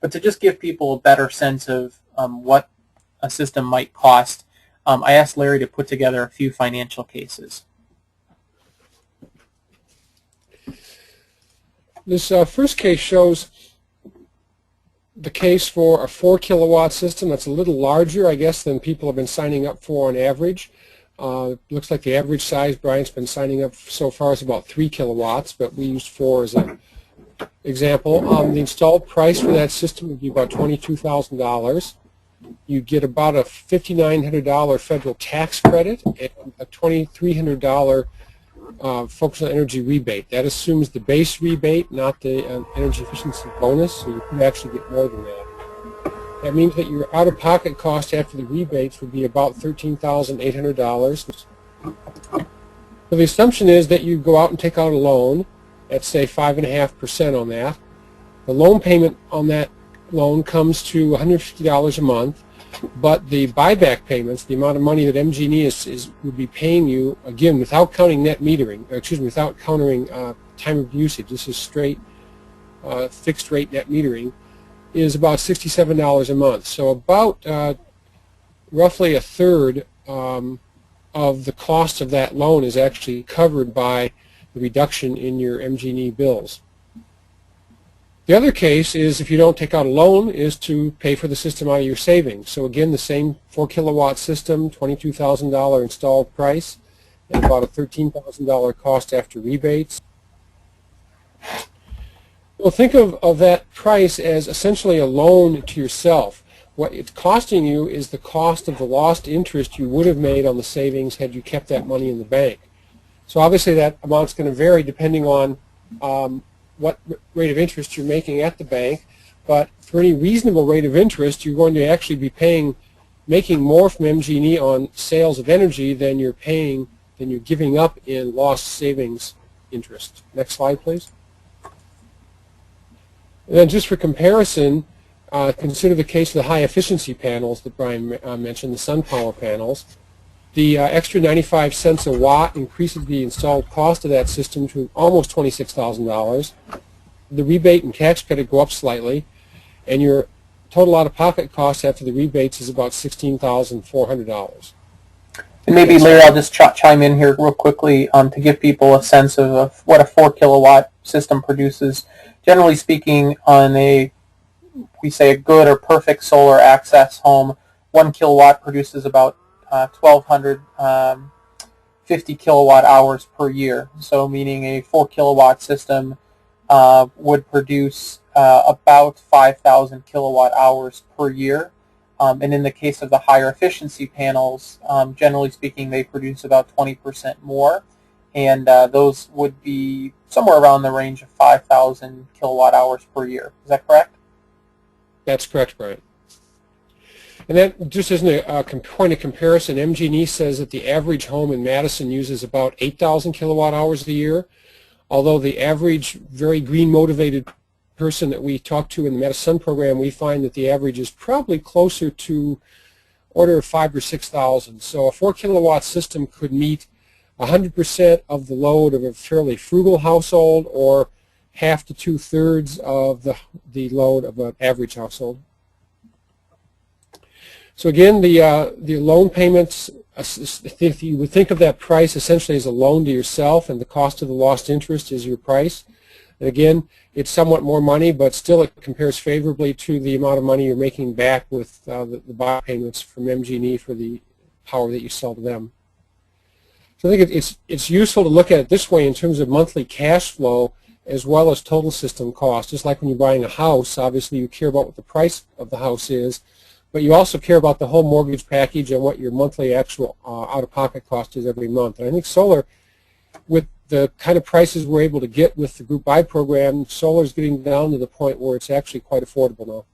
But to just give people a better sense of what a system might cost, I asked Larry to put together a few financial cases. This first case shows the case for a 4 kilowatt system that's a little larger, I guess, than people have been signing up for on average. Looks like the average size Brian's been signing up so far is about 3 kilowatts, but we used 4 as an example. The installed price for that system would be about $22,000. You get about a $5,900 federal tax credit and a $2,300 focus on energy rebate. That assumes the base rebate, not the energy efficiency bonus, so you can actually get more than that. That means that your out-of-pocket cost after the rebates would be about $13,800. So the assumption is that you go out and take out a loan at, say, 5.5% on that. The loan payment on that loan comes to $150 a month, but the buyback payments, the amount of money that MG&E would be paying you, again, without counting net metering, without counting time of usage, this is straight fixed rate net metering, is about $67 a month. So about roughly a third of the cost of that loan is actually covered by the reduction in your MG&E bills. The other case is, if you don't take out a loan, is to pay for the system out of your savings. So again, the same 4 kilowatt system, $22,000 installed price, and about a $13,000 cost after rebates. Well, think of that price as essentially a loan to yourself. What it's costing you is the cost of the lost interest you would have made on the savings had you kept that money in the bank. So obviously that amount's going to vary depending on what rate of interest you're making at the bank, but for any reasonable rate of interest, you're going to actually be making more from MG&E on sales of energy than you're giving up in lost savings interest. Next slide, please. And then just for comparison, consider the case of the high efficiency panels that Brian mentioned, the sun power panels. The extra 95 cents a watt increases the installed cost of that system to almost $26,000. The rebate and tax credit go up slightly, and your total out-of-pocket cost after the rebates is about $16,400. And maybe, Larry, I'll just chime in here real quickly to give people a sense of what a 4 kilowatt system produces. Generally speaking, on we say a good or perfect solar access home, 1 kilowatt produces about 1,250 kilowatt hours per year. So meaning a 4 kilowatt system would produce about 5,000 kilowatt hours per year. And in the case of the higher efficiency panels, generally speaking, they produce about 20% more. And those would be somewhere around the range of 5,000 kilowatt hours per year. Is that correct? That's correct, Brian. And that, just as a point of comparison, MG&E says that the average home in MadiSUN uses about 8,000 kilowatt hours a year, although the average very green motivated person that we talk to in the MadiSUN program, we find that the average is probably closer to order of 5,000 or 6,000. So a 4 kilowatt system could meet 100% of the load of a fairly frugal household, or half to 2/3 of the load of an average household. So again, the loan payments, if you would think of that price essentially as a loan to yourself, and the cost of the lost interest is your price. And again, it's somewhat more money, but still it compares favorably to the amount of money you're making back with the buy payments from MG&E for the power that you sell to them. So I think it's useful to look at it this way in terms of monthly cash flow as well as total system cost. Just like when you're buying a house, obviously you care about what the price of the house is, but you also care about the whole mortgage package and what your monthly actual out-of-pocket cost is every month. And I think solar, with the kind of prices we're able to get with the group buy program, solar is getting down to the point where it's actually quite affordable now.